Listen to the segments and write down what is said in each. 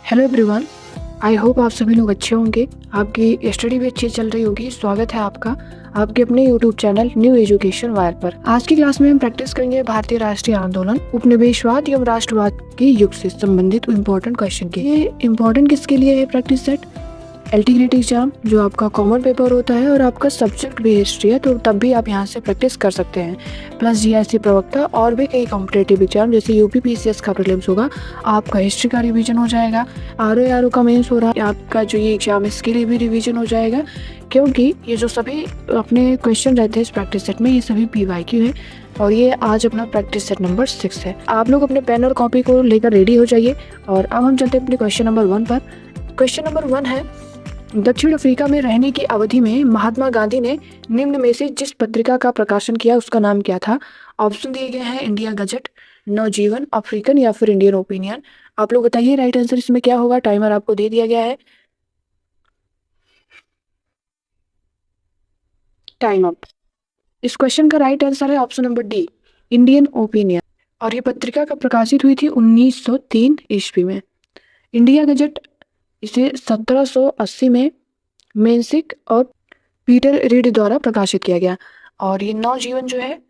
Hello everyone. I hope आप सभी लोग अच्छे होंगे। आपकी स्टडी भी अच्छी चल रही होगी। स्वागत है आपका आपके अपने YouTube channel new education wire पर। आज की क्लास में हम प्रैक्टिस करेंगे भारतीय राष्ट्रीय आंदोलन, उपनिवेशवाद एवं राष्ट्रवाद के युग से संबंधित इम्पोर्टेंट क्वेश्चन के। ये इम्पोर्टेंट किसके लिए है प्रैक्टिस सेट? एलटीग्रेट एग्जाम जो आपका कॉमन पेपर होता है और आपका सब्जेक्ट भी हिस्ट्री है, तो तब भी आप यहाँ से प्रैक्टिस कर सकते हैं। प्लस जीआईसी प्रवक्ता और भी कई कॉम्पिटेटिव एग्जाम जैसे यूपी पीसीएस का प्रीलिम्स होगा, आपका हिस्ट्री का रिवीजन हो जाएगा। आरओ का मेंस हो रहा है, आपका जो ये एग्जाम है इसके लिए भी रिवीजन हो जाएगा, क्योंकि ये जो सभी अपने क्वेश्चन रहते हैं इस प्रैक्टिस सेट में ये सभी पीवाईक्यू है। और ये आज अपना प्रैक्टिस सेट नंबर 6 है। आप लोग अपने पेन और कॉपी को लेकर रेडी हो जाइए। और अब हम चलते हैं अपने क्वेश्चन नंबर 1 पर। क्वेश्चन नंबर 1 है, दक्षिण अफ्रीका में रहने की अवधि में महात्मा गांधी ने निम्न में से जिस पत्रिका का प्रकाशन किया उसका नाम क्या था? ऑप्शन दिए गए हैं इंडिया गजट, नवजीवन, अफ्रीकन या फिर इंडियन ओपिनियन। आप लोग बताइए राइट आंसर इसमें क्या होगा। टाइमर आपको दे दिया गया है। Time up. इस क्वेश्चन का राइट आंसर है option number D, Indian opinion. और ये पत्रिका कब प्रकाशित हुई थी? 1903 ईस्वी में। इंडिया गजट इसे 1780 में मेंसिक और पीटर रीड द्वारा प्रकाशित किया गया। और ये नवजीवन जो है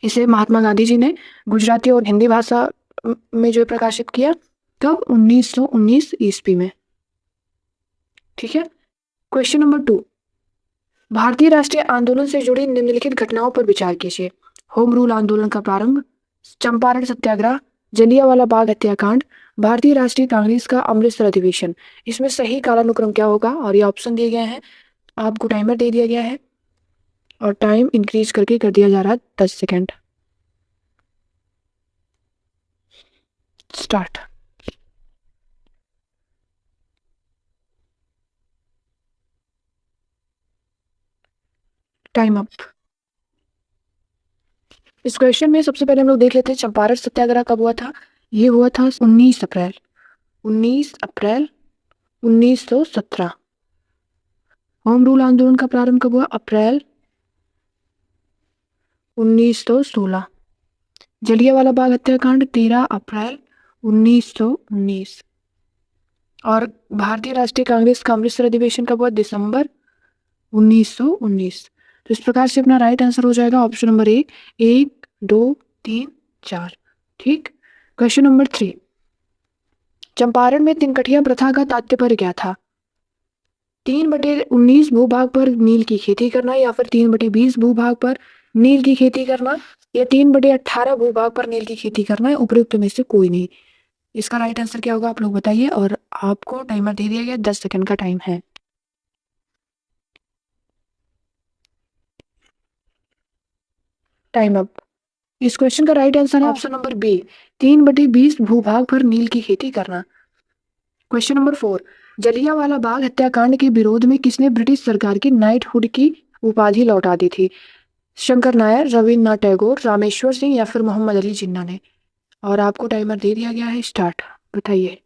इसे महात्मा गांधी जी ने गुजराती और हिंदी भाषा में जो है प्रकाशित किया। कब? 1919 ईस्वी में। ठीक है। क्वेश्चन नंबर 2, भारतीय राष्ट्रीय आंदोलन से जुड़ी निम्नलिखित घटनाओं पर विचार कीजिए। होम रूल आंदोलन का प्रारंभ, चंपारण सत्याग्रह, जलियांवाला बाग हत्याकांड, भारतीय राष्ट्रीय कांग्रेस का अमृतसर अधिवेशन। इसमें सही कालानुक्रम क्या होगा? और ये ऑप्शन दिए गए हैं, आपको टाइमर दे दिया गया है और टाइम इंक्रीज करके कर दिया जा रहा है 10 सेकेंड। स्टार्ट। Time up. इस क्वेश्चन में सबसे पहले हम लोग देख लेते हैं चंपारण सत्याग्रह कब हुआ था। ये हुआ था 19 अप्रैल 1917। होम रूल आंदोलन का प्रारंभ कब हुआ? अप्रैल 1916। जलियांवाला बाग हत्याकांड 13 अप्रैल 1919। और भारतीय राष्ट्रीय कांग्रेस का अमृतसर अधिवेशन कब हुआ? दिसंबर 1919। तो इस प्रकार से अपना राइट आंसर हो जाएगा ऑप्शन नंबर ए, 1 2 3 4। ठीक। क्वेश्चन नंबर 3, चंपारण में तिनकठिया प्रथा का तात्पर्य क्या था? 3/19 भूभाग पर नील की खेती करना, या फिर 3/20 भूभाग पर नील की खेती करना, या 3/18 भूभाग पर नील की खेती करना, है उपयुक्त में से कोई नहीं। इसका राइट आंसर क्या होगा आप लोग बताइए। और आपको टाइमर दे दिया गया, 10 सेकंड का टाइम है। Time up. इस क्वेश्चन का राइट आंसर है ऑप्शन नंबर बी, 3/20 भूभाग पर नील की खेती करना। क्वेश्चन नंबर 4, जलियांवाला बाग हत्याकांड के विरोध में किसने ब्रिटिश सरकार की नाइटहुड की उपाधि लौटा दी थी? शंकर नायर, रविन्द्रनाथ टैगोर, रामेश्वर सिंह या फिर मोहम्मद अली जिन्ना ने। और आपको टाइमर दे दिया गया है। स्टार्ट। बताइए।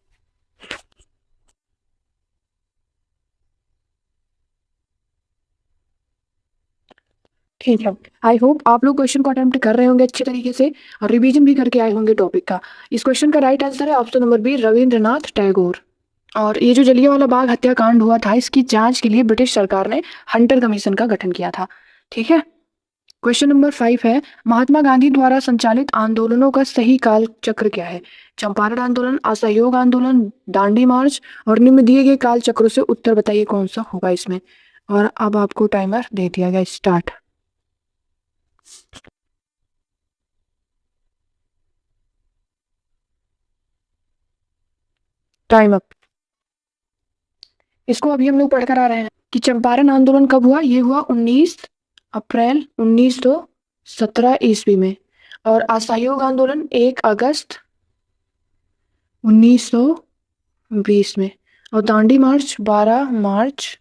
ठीक है। आई होप आप लोग क्वेश्चन को अटेम्प्ट कर रहे होंगे अच्छे तरीके से और रिवीजन भी करके आए होंगे टॉपिक का। इस क्वेश्चन का राइट आंसर है option number B, Rabindranath Tagore. और ये जो जलियांवाला बाग हत्याकांड हुआ था इसकी जांच के लिए ब्रिटिश सरकार ने हंटर कमीशन का गठन किया था। ठीक है। क्वेश्चन नंबर 5 है, महात्मा गांधी द्वारा संचालित आंदोलनों का सही काल चक्र क्या है? चंपारण आंदोलन, असहयोग आंदोलन, दांडी मार्च। और निम्न दिए गए काल चक्रों से उत्तर बताइए कौन सा होगा इसमें। और अब आपको टाइमर दे दिया गया। स्टार्ट। Time up. इसको अभी हम लोग पढ़कर आ रहे हैं कि चंपारण आंदोलन कब हुआ। ये हुआ 19 अप्रैल 1917 ईस्वी में। और असहयोग आंदोलन 1 अगस्त 1920 में। और दांडी मार्च 12 मार्च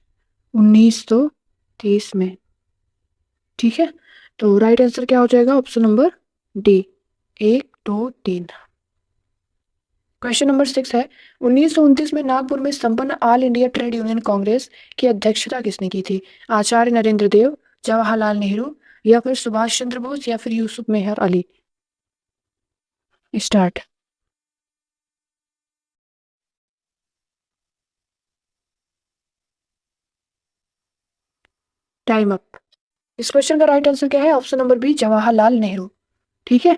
1930 में। ठीक है। तो राइट आंसर क्या हो जाएगा? Option number D, 1 2 3। Question number 6 है, 1929 में नागपुर में संपन्न all India trade union Congress की अध्यक्षता किसने की थी? आचार्य नरेंद्र देव, जवाहरलाल नेहरू, या फिर सुभाष चंद्र बोस, या फिर Yusuf Meher Ali. Start. Time up. इस क्वेश्चन का राइट आंसर क्या है? Option number B, Jawaharlal Nehru. ठीक है।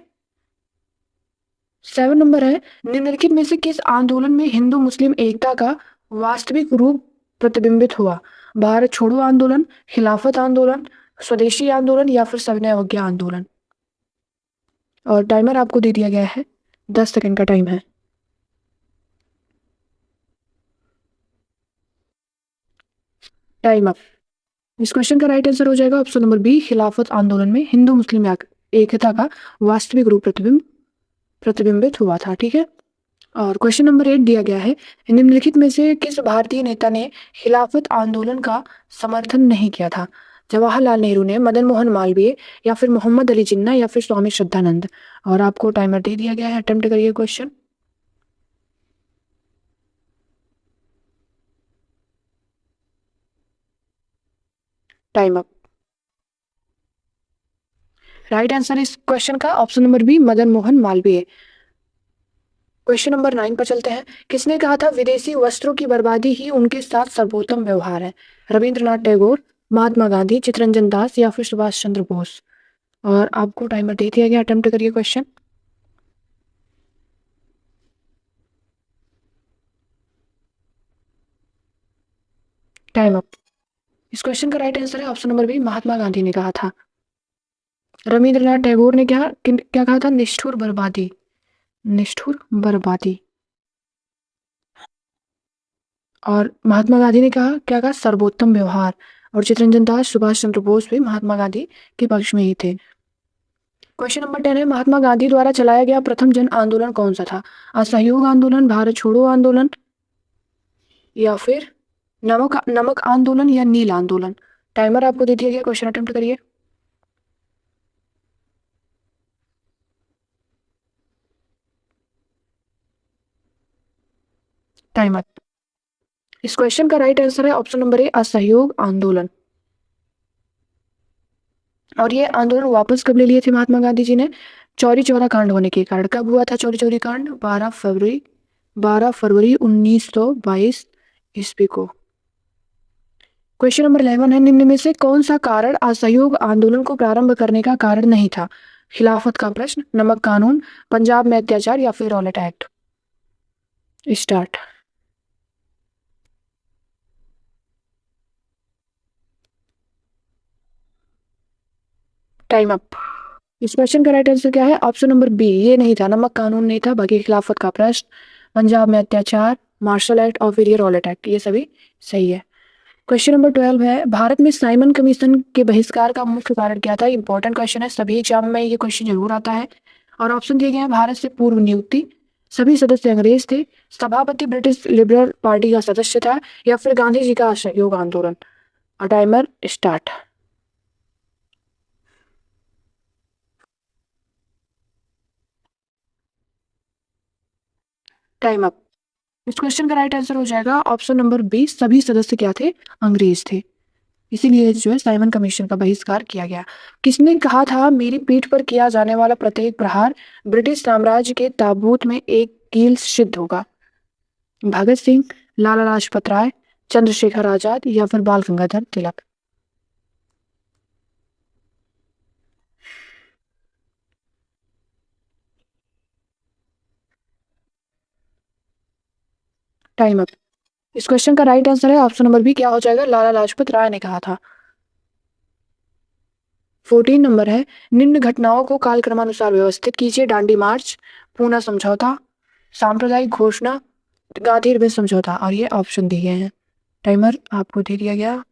7 नंबर है, निम्नलिखित में से किस आंदोलन में हिंदू मुस्लिम एकता का वास्तविक रूप प्रतिबिंबित हुआ? भारत छोड़ो आंदोलन, खिलाफत आंदोलन, स्वदेशी आंदोलन या फिर सविनय अवज्ञा आंदोलन? और टाइमर आपको दे दिया गया है, 10 सेकंड का टाइम है। Time up. इस क्वेश्चन का राइट आंसर हो जाएगा ऑप्शन नंबर बी, खिलाफत आंदोलन में हिंदू मुस्लिम एकता का वास्तविक रूप प्रतिबिंबित हुआ था। ठीक है। और क्वेश्चन नंबर 8 दिया गया है, निम्नलिखित में से किस भारतीय नेता ने खिलाफत आंदोलन का समर्थन नहीं किया था? जवाहरलाल नेहरू ने, मदन मोहन मालवीय या फिर मोहम्मद अली जिन्ना या फिर स्वामी श्रद्धानंद? और आपको टाइमर दे दिया गया है, अटेम्प्ट करिए question. Time up. Right answer इस क्वेश्चन का option number B, Madan Mohan Malviya. Question number 9 पर चलते हैं। किसने कहा था विदेशी वस्त्रों की बर्बादी ही उनके साथ सर्वोत्तम व्यवहार है? रविंद्रनाथ टैगोर, महात्मा गांधी, चित्तरंजन दास या फिर सुभाष चंद्र बोस? और आपको टाइमर दे दिया गया, अटेम्प्ट करिए क्वेश्चन। Time up. इस क्वेश्चन का राइट आंसर है option number B, Mahatma Gandhi ने कहा था। रविंद्रनाथ टैगोर ने क्या कहा था? निष्ठुर बर्बादी, निष्ठुर बर्बादी। और महात्मा गांधी ने क्या कहा? सर्वोत्तम व्यवहार। और चित्तरंजन दास, सुभाष चंद्र बोस भी महात्मा गांधी के पक्ष में ही थे। क्वेश्चन नंबर 10 है, महात्मा गांधी द्वारा चलाया गया प्रथम जन आंदोलन कौन सा था? असहयोग आंदोलन, भारत छोड़ो आंदोलन या फिर नमक नमक आंदोलन या नील आंदोलन? टाइमर आपको दे दिया गया, क्वेश्चन अटेम्प्ट करिए। टाइमर। इस क्वेश्चन का राइट आंसर है ऑप्शन नंबर ए, असहयोग आंदोलन। और ये आंदोलन वापस कब ले लिए थे महात्मा गांधी जी ने? चौरी चौरा कांड होने के कारण। कब हुआ था चौरी चौरी कांड? 12 फरवरी 1922 ईस्वी को। क्वेश्चन नंबर 11 है, निम्न में से कौन सा कारण असहयोग आंदोलन को प्रारंभ करने का कारण नहीं था? खिलाफत का प्रश्न, नमक कानून, पंजाब में अत्याचार या फिर Rowlatt act? Start. Time up. इस क्वेश्चन का राइट आंसर क्या है? ऑप्शन नंबर बी, ये नहीं था, नमक कानून नहीं था, बाकी खिलाफत का प्रश्न, पंजाब में अत्याचार, मार्शल एक्ट और फिर ये रॉलेट एक्ट, ये सभी सही है। क्वेश्चन नंबर 12 है, भारत में साइमन कमीशन के बहिष्कार का मुख्य कारण क्या था? इंपॉर्टेंट क्वेश्चन है, सभी एग्जाम में ये क्वेश्चन जरूर आता है। और ऑप्शन दिए गए हैं, भारत से पूर्व नियुक्ति, सभी सदस्य अंग्रेज थे, सभापति ब्रिटिश लिबरल पार्टी का सदस्य था या फिर गांधी जी का असहयोग आंदोलन? और टाइमर स्टार्ट। Time up. इस क्वेश्चन का राइट आंसर हो जाएगा ऑप्शन नंबर बी, सभी सदस्य क्या थे? अंग्रेज थे। इसीलिए जो है साइमन कमीशन का बहिष्कार किया गया। किसने कहा था मेरी पीठ पर किया जाने वाला प्रत्येक प्रहार ब्रिटिश साम्राज्य के ताबूत में एक कील सिद्ध होगा? भगत सिंह, लाला लाजपत राय, चंद्रशेखर आजाद या फिर बाल गंगाधर तिलक? Time up. इस क्वेश्चन का राइट आंसर है ऑप्शन नंबर बी, क्या हो जाएगा? लाला लाजपत राय ने कहा था। 14 नंबर है, निम्न घटनाओं को कालक्रमानुसार व्यवस्थित कीजिए। दांडी मार्च, पूना समझौता, सांप्रदायिक घोषणा, गांधी रिबन समझौता? और ये ऑप्शन दिए गए हैं। टाइमर आपको दे दिया गया,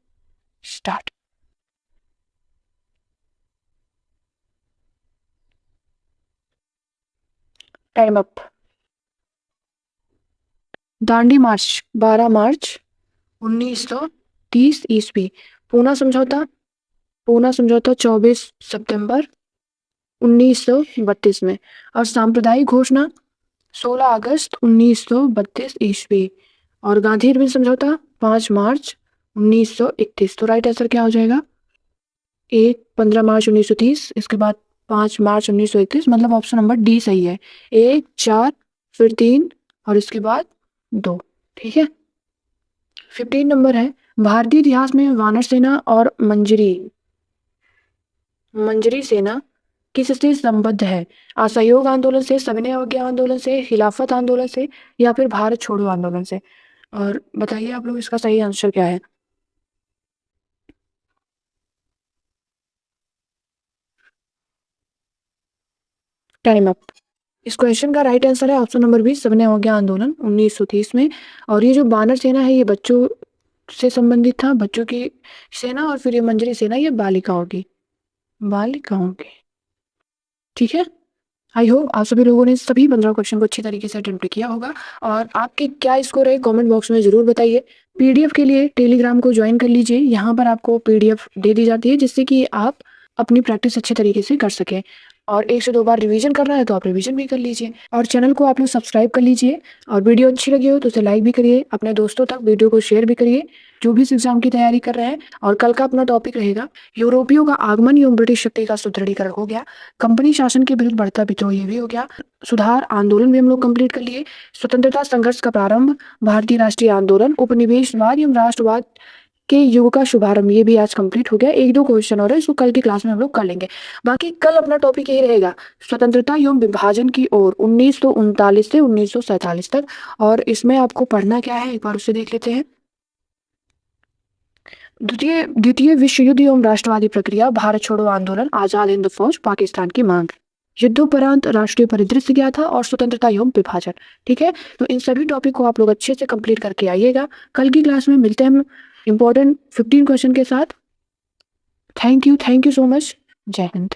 start. Time up. Dandi march 12 March 1930 ईस्वी। पूना समझौता, पूना समझौता 24 सितंबर 1932 में। और सांप्रदायिक घोषणा 16 अगस्त 1932 ईस्वी। और गांधी रिबन समझौता 5 मार्च 1931। तो राइट आंसर क्या हो जाएगा? एक 15 मार्च 1930, इसके बाद 5 मार्च 1931, मतलब ऑप्शन नंबर डी सही है। 1 4 फिर 3 और इसके बाद 2। ठीक है। 15 नंबर है, भारतीय इतिहास में वानर सेना और मंजरी मंजरी सेना किससे संबद्ध है? असहयोग आंदोलन से, सविनय अवज्ञा आंदोलन से, खिलाफत आंदोलन से या फिर भारत छोड़ो आंदोलन से? और बताइए आप लोग इसका सही आंसर क्या है? Time up. इस क्वेश्चन का राइट आंसर है ऑप्शन नंबर बी, सविनय अवज्ञा आंदोलन 1930 में। और ये जो बानर सेना है ये बच्चों से संबंधित था, बच्चों की सेना। और फिर ये मंजरी सेना ये बालिकाओं की। ठीक है। आई होप आप सभी लोगों ने सभी 15 क्वेश्चन को अच्छी तरीके से अटेम्प्ट किया होगा। और आपके क्या स्कोर है कमेंट बॉक्स में ज़रूर बताइए। पीडीएफ के लिए टेलीग्राम को ज्वाइन कर लीजिए, यहाँ पर आपको पीडीएफ दे दी जाती है जिससे कि आप अपनी प्रैक्टिस अच्छे तरीके से कर सकें। और 1 से 2 बार रिवीजन करना है तो आप रिवीजन भी कर लीजिए। और चैनल को आप लोग सब्सक्राइब कर लीजिए। और वीडियो अच्छी लगी हो तो उसे लाइक भी करिए, अपने दोस्तों तक वीडियो को शेयर भी करिए जो भी इस एग्जाम की तैयारी कर रहे हैं। और कल का अपना टॉपिक रहेगा यूरोपियों का आगमन एवं ब्रिटिश शक्ति का सुदृढ़ीकरण हो गया, कंपनी शासन के विरुद्ध बढ़ता विद्रोह ये भी हो गया, सुधार आंदोलन भी हम लोग कंप्लीट कर लिए, स्वतंत्रता संघर्ष का प्रारंभ, भारतीय राष्ट्रीय आंदोलन, उपनिवेशवाद एवं राष्ट्रवाद के युग का शुभारंभ ये भी आज कंप्लीट हो गया। 1-2 क्वेश्चन और है, इसको कल की क्लास में हम लोग कर लेंगे। बाकी कल अपना टॉपिक यही रहेगा स्वतंत्रता एवं विभाजन की ओर 1939 से 1947 तक। और इसमें आपको पढ़ना क्या है एक बार उसे देख लेते हैं। द्वितीय द्वितीय विश्व युद्ध एवं राष्ट्रवादी प्रक्रिया, भारत छोड़ो आंदोलन, आजाद हिंद फौज, पाकिस्तान की मांग, युद्धोपरांत राष्ट्रीय परिदृश्य क्या था और स्वतंत्रता एवं विभाजन। ठीक है, तो इन सभी टॉपिक को आप लोग अच्छे से कंप्लीट करके आइएगा। कल की क्लास में मिलते हैं हम इंपॉर्टेंट 15 क्वेश्चन के साथ। Thank you so much. जय हिंद।